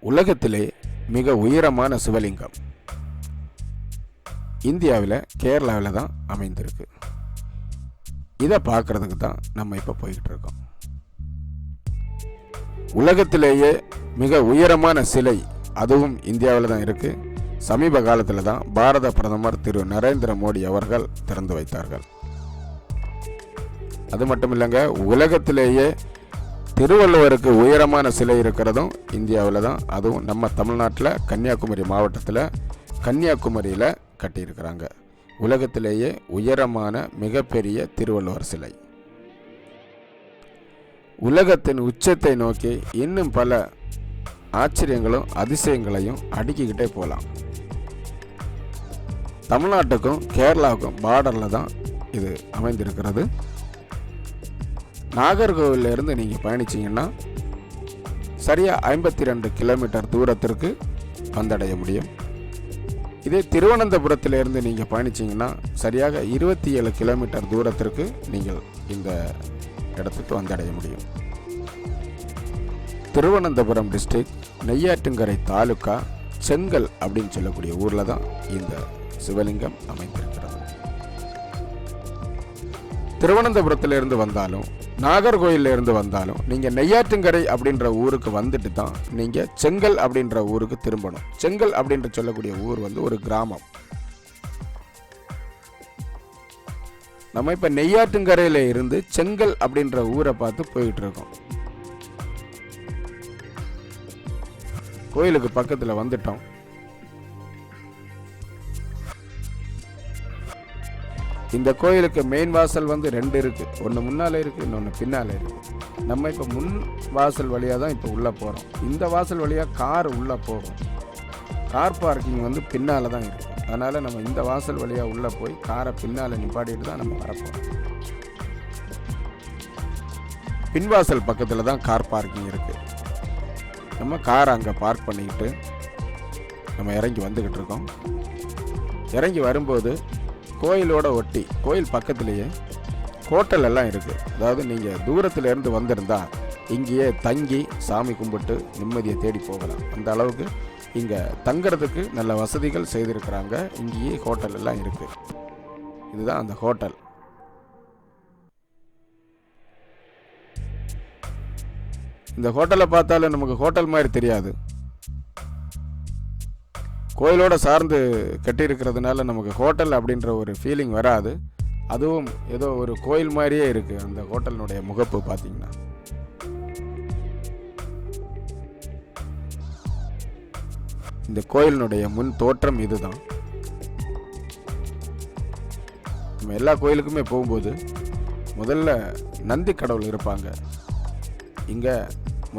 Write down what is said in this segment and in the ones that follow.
உலகத்திலே மிக உயரமான சிவலிங்கம் இந்தியாவில் கேரளாவில் தான் அமைந்திருக்கு. இதை பார்க்கறதுக்கு தான் நம்ம இப்போ போய்கிட்டு இருக்கோம். உலகத்திலேயே மிக உயரமான சிலை அதுவும் இந்தியாவில் தான் இருக்கு. சமீப காலத்தில் தான் பாரத பிரதமர் திரு நரேந்திர மோடி அவர்கள் திறந்து வைத்தார்கள். அது மட்டும் இல்லைங்க, உலகத்திலேயே திருவள்ளுவருக்கு உயரமான சிலை இருக்கிறதும் இந்தியாவில் தான். அதுவும் நம்ம தமிழ்நாட்டில் கன்னியாகுமரி மாவட்டத்தில் கன்னியாகுமரியில் கட்டியிருக்கிறாங்க. உலகத்திலேயே உயரமான மிகப்பெரிய திருவள்ளுவர் சிலை. உலகத்தின் உச்சத்தை நோக்கி இன்னும் பல ஆச்சரியங்களும் அதிசயங்களையும் அடுக்கிக்கிட்டே போகலாம். தமிழ்நாட்டுக்கும் கேரளாவுக்கும் பார்டரில் தான் இது அமைந்திருக்கிறது. நாகர்கோவிலில் இருந்து நீங்கள் பயணிச்சிங்கன்னா சரியாக 52 கிலோமீட்டர் தூரத்திற்கு வந்தடைய முடியும். இதே திருவனந்தபுரத்திலிருந்து நீங்கள் பயணிச்சிங்கன்னா சரியாக 27 கிலோமீட்டர் தூரத்திற்கு நீங்கள் இந்த இடத்துக்கு வந்தடைய முடியும். திருவனந்தபுரம் டிஸ்ட்ரிக்ட் நெய்யாற்றின்கரை தாலுக்கா செங்கல் அப்படின்னு சொல்லக்கூடிய ஊரில் தான் இந்த சிவலிங்கம் அமைந்திருக்கிறது. திருவனந்தபுரத்திலிருந்து வந்தாலும் நாகர்கோயிலில் இருந்து வந்தாலும் நீங்கள் நெய்யாற்றின்கரை அப்படின்ற ஊருக்கு வந்துட்டு தான் நீங்கள் செங்கல் அப்படின்ற ஊருக்கு திரும்பணும். செங்கல் அப்படின்ற சொல்லக்கூடிய ஊர் ஒரு கிராமம். நம்ம இப்போ நெய்யாற்றின்கரையில் இருந்து செங்கல் அப்படின்ற ஊரை பார்த்து போயிட்டு இருக்கோம். கோயிலுக்கு பக்கத்தில் வந்துட்டோம். இந்த கோயிலுக்கு மெயின் வாசல் 2 இருக்கு. ஒன்று முன்னால இருக்கு, இன்னொன்று பின்னால இருக்கு. நம்ம இப்போ முன் வாசல் வழியாக தான் இப்போ உள்ளே போகிறோம். இந்த வாசல் வழியாக கார் உள்ளே போகும். கார் பார்க்கிங் பின்னால் தான் இருக்கு. அதனால் நம்ம இந்த வாசல் வழியாக உள்ளே போய் காரை பின்னால் நிப்பாட்டிட்டு தான் நம்ம வரப்போகிறோம். பின்வாசல் பக்கத்தில் தான் கார் பார்க்கிங் இருக்குது. நம்ம காரை அங்கே பார்க் பண்ணிக்கிட்டு நம்ம இறங்கி வந்துக்கிட்டு இருக்கோம். இறங்கி வரும்போது கோயிலோட ஒட்டி கோயில் பக்கத்துலேயே ஹோட்டல் எல்லாம் இருக்குது. அதாவது நீங்கள் தூரத்தில் இருந்து வந்திருந்தா இங்கேயே தங்கி சாமி கும்பிட்டு நிம்மதியை தேடி போகலாம். அந்த அளவுக்கு இங்கே தங்கிறதுக்கு நல்ல வசதிகள் செய்திருக்கிறாங்க. இங்கேயே ஹோட்டல் எல்லாம் இருக்குது. இதுதான் அந்த ஹோட்டல். இந்த ஹோட்டலை பார்த்தாலும் நமக்கு ஹோட்டல் மாதிரி தெரியாது. கோயிலோட சார்ந்து கட்டியிருக்கிறதுனால நமக்கு ஹோட்டல் அப்படின்ற ஒரு ஃபீலிங் வராது. அதுவும் ஏதோ ஒரு கோயில் மாதிரியே இருக்குது அந்த ஹோட்டலினுடைய முகப்பு பார்த்தீங்கன்னா. இந்த கோயிலினுடைய முன் தோற்றம் இதுதான். நம்ம எல்லா கோயிலுக்குமே போகும்போது முதல்ல நந்தி கடவுள் இருப்பாங்க. இங்கே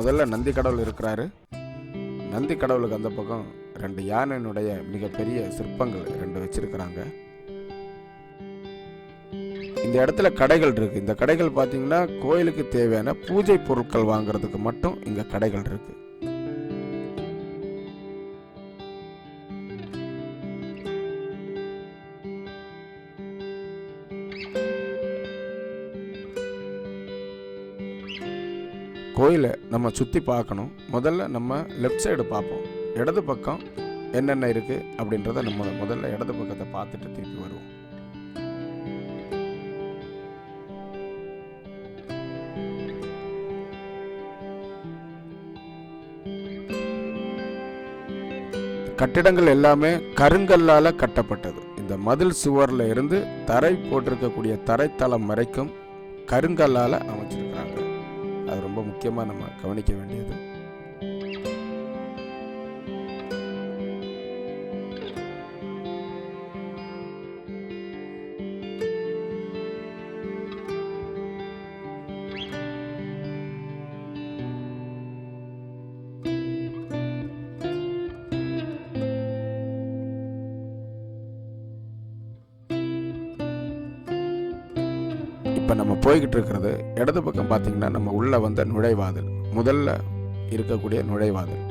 முதல்ல நந்தி கடவுள் இருக்கிறாரு. நந்தி கடவுளுக்கு அந்த பக்கம் 2 யானையினுடைய மிகப்பெரிய சிற்பங்கள் 2 வச்சிருக்கிறாங்க. இந்த இடத்துல கடைகள் இருக்கு. இந்த கடைகள் பார்த்தீங்கன்னா கோயிலுக்கு தேவையான பூஜை பொருட்கள் வாங்குறதுக்கு மட்டும் இங்க கடைகள் இருக்கு. கோயிலை நம்ம சுற்றி பார்க்கணும். முதல்ல நம்ம லெஃப்ட் சைடு பார்ப்போம். இடது பக்கம் என்னென்ன இருக்குது அப்படின்றத நம்ம முதல்ல இடது பக்கத்தை பார்த்துட்டு திருப்பி வருவோம். கட்டிடங்கள் எல்லாமே கருங்கல்லால் கட்டப்பட்டது. இந்த மதில் சுவரில் இருந்து தரை போட்டிருக்கக்கூடிய தரைத்தளம் வரைக்கும் கருங்கல்லால் அமைச்சிருக்கிறாங்க. அது ரொம்ப முக்கியமாக நம்ம கவனிக்க வேண்டியது. இப்போ நம்ம போய்கிட்டு இருக்கிறது இடது பக்கம் பார்த்தீங்கன்னா நம்ம உள்ளே வந்த நுழைவாதல், முதல்ல இருக்கக்கூடிய நுழைவாதல்.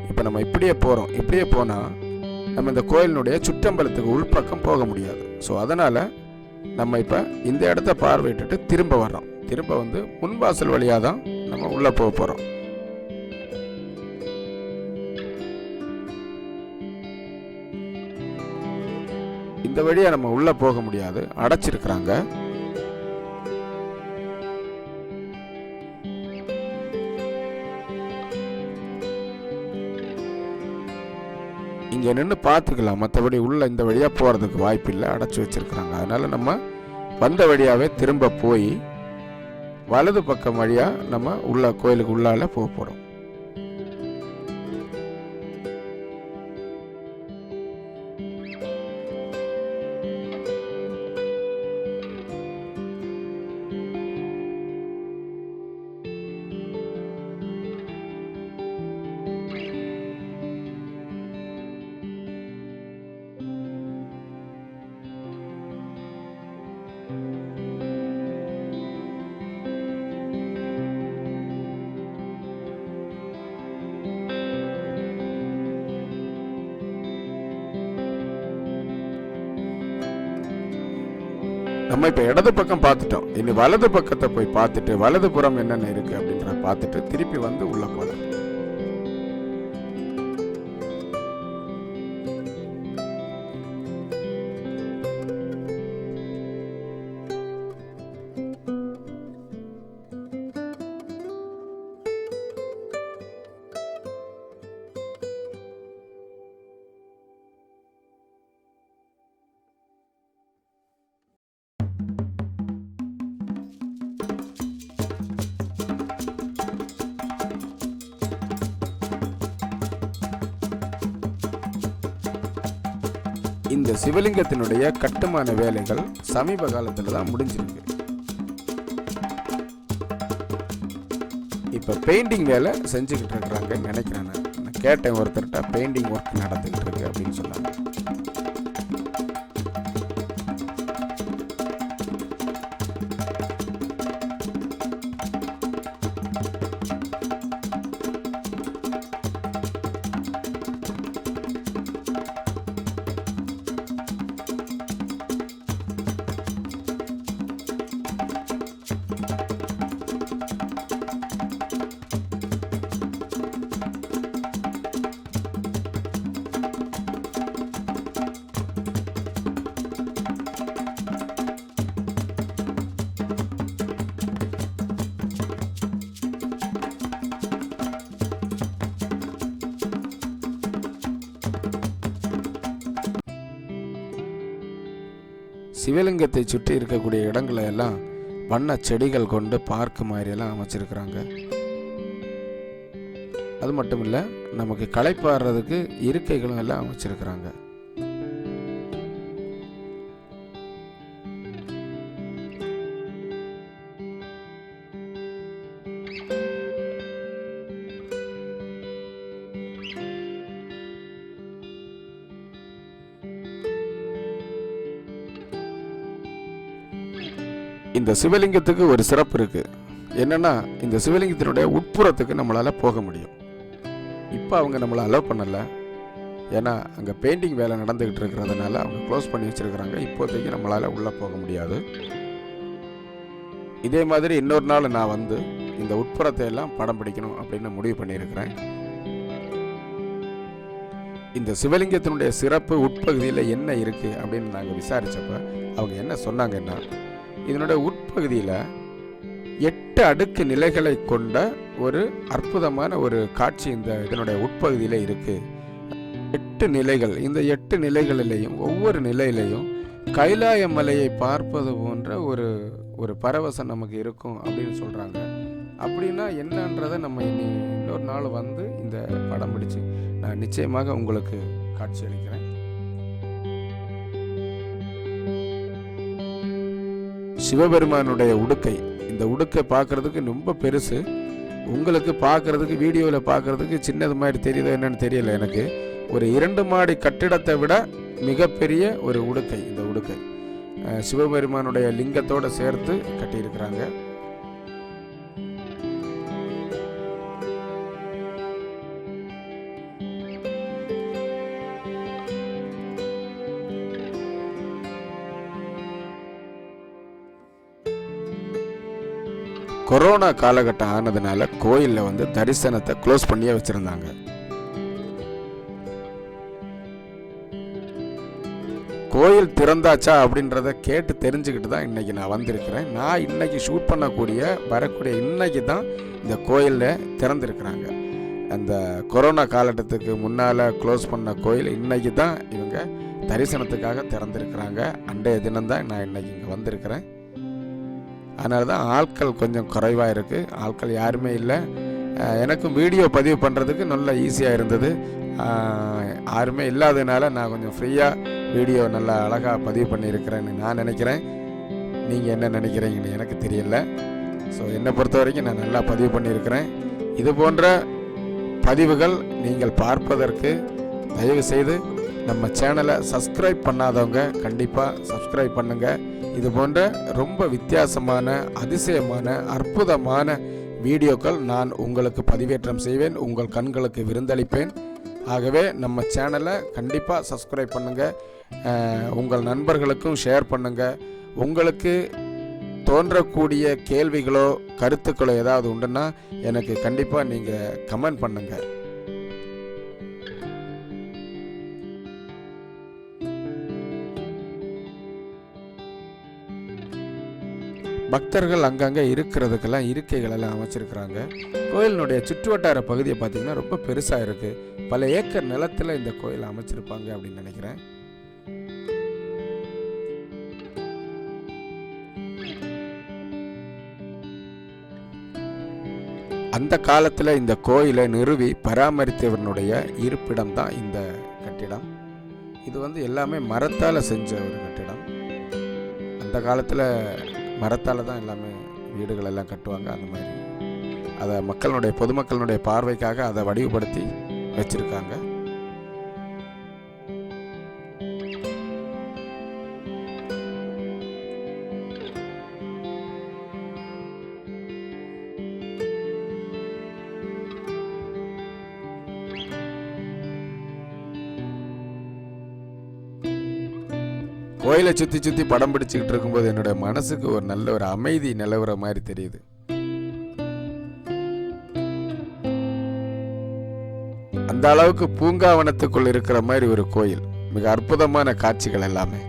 இப்போ நம்ம இப்படியே போகிறோம். இப்படியே போனால் நம்ம இந்த கோயிலினுடைய சுற்றம்பலத்துக்கு உள்பக்கம் போக முடியாது. ஸோ அதனால் நம்ம இப்போ இந்த இடத்த பார்வையிட்டு திரும்ப வர்றோம். திரும்ப முன்வாசல் வழியாக தான் நம்ம உள்ளே போக போகிறோம். இந்த வழியா நம்ம உள்ள போக முடியாது, அடைச்சிருக்கிறாங்க. இங்க நின்று பார்த்துக்கலாம், மற்றபடி உள்ள இந்த வழியா போறதுக்கு வாய்ப்பு இல்லை, அடைச்சி வச்சிருக்கிறாங்க. அதனால நம்ம வந்த வழியாவே திரும்ப போய் வலது பக்கம் வழியா நம்ம உள்ள கோயிலுக்கு உள்ளால போக போறோம். நம்ம இப்ப இடது பக்கம் பார்த்துட்டோம், இனி வலது பக்கத்தை போய் பார்த்துட்டு வலது புறம் என்னென்ன இருக்கு அப்படின்றத பார்த்துட்டு திருப்பி வந்து உள்ள போலாம். இந்த சிவலிங்கத்தினுடைய கட்டுமான வேலைகள் சமீப காலத்துல தான் முடிஞ்சிருக்கு. இப்ப பெயிண்டிங் வேலை செஞ்சுக்கிட்டு இருக்கிறாங்கன்னு நினைக்கிறேன். நான் கேட்டேன் ஒருத்தர்கிட்ட, பெயிண்டிங் ஒர்க் நடந்துகிட்டு இருக்கு அப்படின்னு சொன்னாங்க. சிவலிங்கத்தை சுற்றி இருக்கக்கூடிய இடங்களை எல்லாம் வண்ண செடிகள் கொண்டு பார்க் மாதிரி எல்லாம் அமைச்சிருக்கிறாங்க. அது மட்டும் இல்லை, நமக்கு களைப்பாடுறதுக்கு இருக்கைகளும் எல்லாம் அமைச்சிருக்கிறாங்க. இந்த சிவலிங்கத்துக்கு ஒரு சிறப்பு இருக்கு. என்னன்னா, இந்த சிவலிங்கத்தினுடைய உட்புறத்துக்கு நம்மளால போக முடியும். இப்போ அவங்க நம்மளை அலோவ் பண்ணல, ஏன்னா அங்கே பெயிண்டிங் வேலை நடந்துகிட்டு இருக்கிறதுனால அவங்க க்ளோஸ் பண்ணி வச்சிருக்கிறாங்க. இப்போதைக்கு நம்மளால உள்ள போக முடியாது. இதே மாதிரி இன்னொரு நாள் நான் வந்து இந்த உட்புறத்தை எல்லாம் படம் பிடிக்கணும் அப்படின்னு முடிவு பண்ணியிருக்கிறேன். இந்த சிவலிங்கத்தினுடைய சிறப்பு உட்பகுதியில் என்ன இருக்கு அப்படின்னு நாங்கள் விசாரிச்சப்ப அவங்க என்ன சொன்னாங்கன்னா, இதனுடைய உட்பகுதியில் 8 அடுக்கு நிலைகளை கொண்ட ஒரு அற்புதமான ஒரு காட்சி இதனுடைய உட்பகுதியில் இருக்கு. 8 நிலைகள். இந்த 8 நிலைகளிலேயும் ஒவ்வொரு நிலையிலையும் கைலாய மலையை பார்ப்பது போன்ற ஒரு பரவசம் நமக்கு இருக்கும் அப்படின்னு சொல்றாங்க. அப்படின்னா என்னன்றதை நம்ம இன்னொரு நாள் வந்து இந்த படம் பிடிச்சு நான் நிச்சயமாக உங்களுக்கு காட்சி அளிக்கிறேன். சிவபெருமானுடைய உடுக்கை, இந்த உடுக்கை பார்க்கறதுக்கு ரொம்ப பெருசு. உங்களுக்கு பார்க்கறதுக்கு வீடியோவில் பார்க்கறதுக்கு சின்னது மாதிரி தெரியுதோ என்னன்னு தெரியல. எனக்கு ஒரு 2 மாடி கட்டிடத்தை விட மிகப்பெரிய ஒரு உடுக்கை. இந்த உடுக்கை சிவபெருமானுடைய லிங்கத்தோடு சேர்த்து கட்டியிருக்கிறாங்க. கொரோனா காலகட்டம் ஆனதுனால கோயிலில் வந்து தரிசனத்தை க்ளோஸ் பண்ணியே வச்சிருந்தாங்க. கோயில் திறந்தாச்சா அப்படின்றத கேட்டு தெரிஞ்சுக்கிட்டு தான் இன்றைக்கி நான் வந்திருக்கிறேன். நான் இன்றைக்கி ஷூட் பண்ணக்கூடிய வரக்கூடிய இன்றைக்கி தான் இந்த கோயிலில் திறந்துருக்குறாங்க. அந்த கொரோனா காலகட்டத்துக்கு முன்னால் க்ளோஸ் பண்ண கோயில் இன்றைக்கி தான் இவங்க தரிசனத்துக்காக திறந்துருக்குறாங்க. அன்றைய தினம்தான் நான் இன்றைக்கி இங்கே வந்திருக்கிறேன். அதனால தான் ஆட்கள் கொஞ்சம் குறைவாக இருக்குது. ஆட்கள் யாருமே இல்லை. எனக்கும் வீடியோ பதிவு பண்ணுறதுக்கு நல்லா ஈஸியாக இருந்தது. யாருமே இல்லாததுனால நான் கொஞ்சம் ஃப்ரீயாக வீடியோ நல்லா அழகாக பதிவு பண்ணியிருக்கிறேன்னு நான் நினைக்கிறேன். நீங்கள் என்ன நினைக்கிறீங்கன்னு எனக்கு தெரியல. ஸோ என்னை பொறுத்த வரைக்கும் நான் நல்லா பதிவு பண்ணியிருக்கிறேன். இது போன்ற பதிவுகள் நீங்கள் பார்ப்பதற்கு தயவு செய்து நம்ம சேனலை சப்ஸ்கிரைப் பண்ணாதவங்க கண்டிப்பாக சப்ஸ்கிரைப் பண்ணுங்கள். இது போன்ற ரொம்ப வித்தியாசமான, அதிசயமான, அற்புதமான வீடியோக்கள் நான் உங்களுக்கு பதிவேற்றம் செய்வேன், உங்கள் கண்களுக்கு விருந்தளிப்பேன். ஆகவே நம்ம சேனலை கண்டிப்பாக சப்ஸ்கிரைப் பண்ணுங்கள், உங்கள் நண்பர்களுக்கும் ஷேர் பண்ணுங்கள். உங்களுக்கு தோன்றக்கூடிய கேள்விகளோ கருத்துக்களோ ஏதாவது உண்டுன்னா எனக்கு கண்டிப்பாக நீங்கள் கமெண்ட் பண்ணுங்கள். பக்தர்கள் அங்கங்கே இருக்கிறதுக்கெல்லாம் இருக்கைகள் எல்லாம் அமைச்சிருக்கிறாங்க. கோயிலினுடைய சுற்றுவட்டார பகுதியை பார்த்திங்கன்னா ரொம்ப பெருசாக இருக்குது. பல ஏக்கர் நிலத்தில் இந்த கோயிலை அமைச்சிருப்பாங்க அப்படின்னு நினைக்கிறேன். அந்த காலத்தில் இந்த கோயிலை நிறுவி பராமரித்தவனுடைய இருப்பிடம் தான் இந்த கட்டிடம். இது எல்லாமே மரத்தால் செஞ்ச ஒரு கட்டிடம். அந்த காலத்தில் மரத்தால் தான் எல்லாமே வீடுகள் எல்லாம் கட்டுவாங்க. அந்த மாதிரி அதை பொதுமக்களுடைய பார்வைக்காக அதை வடிவுபடுத்தி வச்சிருக்காங்க. கோயிலை சுற்றி சுற்றி படம் பிடிச்சிக்கிட்டு இருக்கும்போது என்னுடைய மனசுக்கு ஒரு நல்ல ஒரு அமைதி நிலவுற மாதிரி தெரியுது. அந்த அளவுக்கு பூங்காவனத்துக்குள் இருக்கிற மாதிரி ஒரு கோயில். மிக அற்புதமான காட்சிகள் எல்லாமே.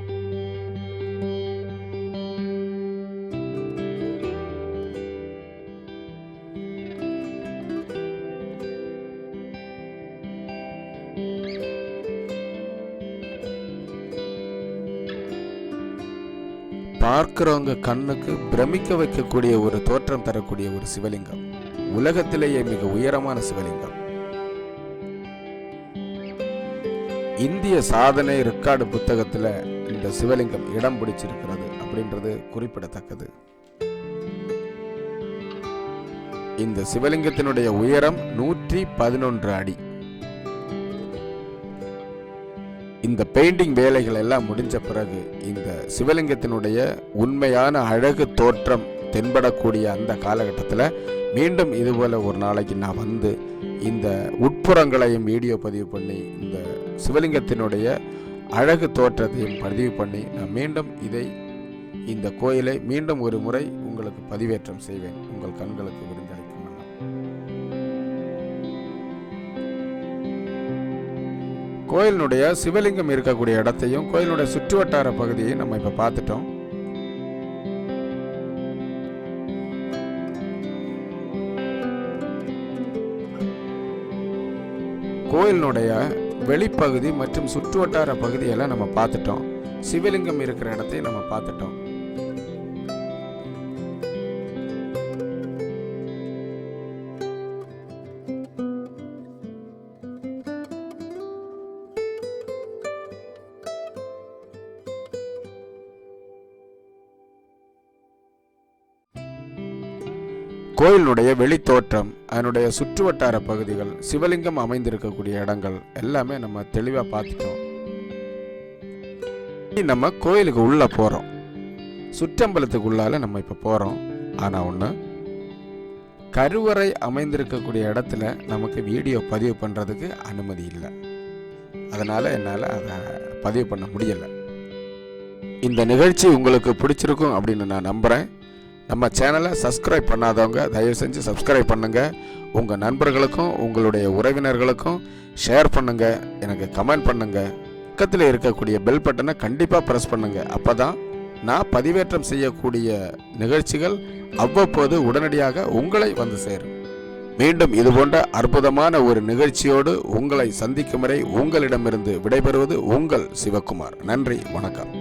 பார்க்கிறவங்க கண்ணுக்கு பிரமிக்க வைக்கக்கூடிய ஒரு தோற்றம் தரக்கூடிய ஒரு சிவலிங்கம். உலகத்திலேயே மிக உயரமான சிவலிங்கம். இந்திய சாதனை ரெக்கார்டு புத்தகத்தில் இந்த சிவலிங்கம் இடம் பிடிச்சிருக்கிறது அப்படின்றது குறிப்பிடத்தக்கது. இந்த சிவலிங்கத்தினுடைய உயரம் 111 அடி. இந்த பெயிண்டிங் வேலைகள் எல்லாம் முடிஞ்ச பிறகு இந்த சிவலிங்கத்தினுடைய உண்மையான அழகு தோற்றம் தென்படக்கூடிய அந்த காலகட்டத்தில் மீண்டும் இதுபோல் ஒரு நாளைக்கு நான் வந்து இந்த உட்புறங்களையும் வீடியோ பதிவு பண்ணி இந்த சிவலிங்கத்தினுடைய அழகு தோற்றத்தையும் பதிவு பண்ணி நான் மீண்டும் இந்த கோயிலை மீண்டும் ஒரு முறை உங்களுக்கு பதிவேற்றம் செய்வேன், உங்கள் கண்களுக்கு விருந்தளிக்கும். கோயிலினுடைய சிவலிங்கம் இருக்கக்கூடிய இடத்தையும் கோயிலுடைய சுற்றுவட்டார பகுதியையும் நம்ம இப்ப பார்த்துட்டோம். கோயிலினுடைய வெளிப்பகுதி மற்றும் சுற்றுவட்டார பகுதியெல்லாம் நம்ம பார்த்துட்டோம். சிவலிங்கம் இருக்கிற இடத்தையும் நம்ம பார்த்துட்டோம். கோயிலுடைய வெளித்தோற்றம், அதனுடைய சுற்றுவட்டார பகுதிகள், சிவலிங்கம் அமைந்திருக்கக்கூடிய இடங்கள் எல்லாமே நம்ம தெளிவாக பார்த்துட்டோம். நம்ம கோயிலுக்கு உள்ள போகிறோம். சுற்றம்பலத்துக்கு உள்ளால நம்ம இப்போ போகிறோம். ஆனால் ஒன்று, கருவறை அமைந்திருக்கக்கூடிய இடத்துல நமக்கு வீடியோ பதிவு பண்ணுறதுக்கு அனுமதி இல்லை. அதனால் என்னால் அதை பதிவு பண்ண முடியலை. இந்த நிகழ்ச்சி உங்களுக்கு பிடிச்சிருக்கும் அப்படின்னு நான் நம்புகிறேன். நம்ம சேனலை சப்ஸ்கிரைப் பண்ணாதவங்க தயவு செஞ்சு சப்ஸ்கிரைப் பண்ணுங்கள். உங்கள் நண்பர்களுக்கும் உங்களுடைய உறவினர்களுக்கும் ஷேர் பண்ணுங்கள், எனக்கு கமெண்ட் பண்ணுங்கள். பக்கத்தில் இருக்கக்கூடிய பெல் பட்டனை கண்டிப்பாக ப்ரெஸ் பண்ணுங்க. அப்பதான் நான் பதிவேற்றம் செய்யக்கூடிய நிகழ்ச்சிகள் அவ்வப்போது உடனடியாக உங்களை வந்து சேரும். மீண்டும் இதுபோன்ற அற்புதமான ஒரு நிகழ்ச்சியோடு உங்களை சந்திக்கும் வரை உங்களிடமிருந்து விடைபெறுவது உங்கள் சிவகுமார். நன்றி, வணக்கம்.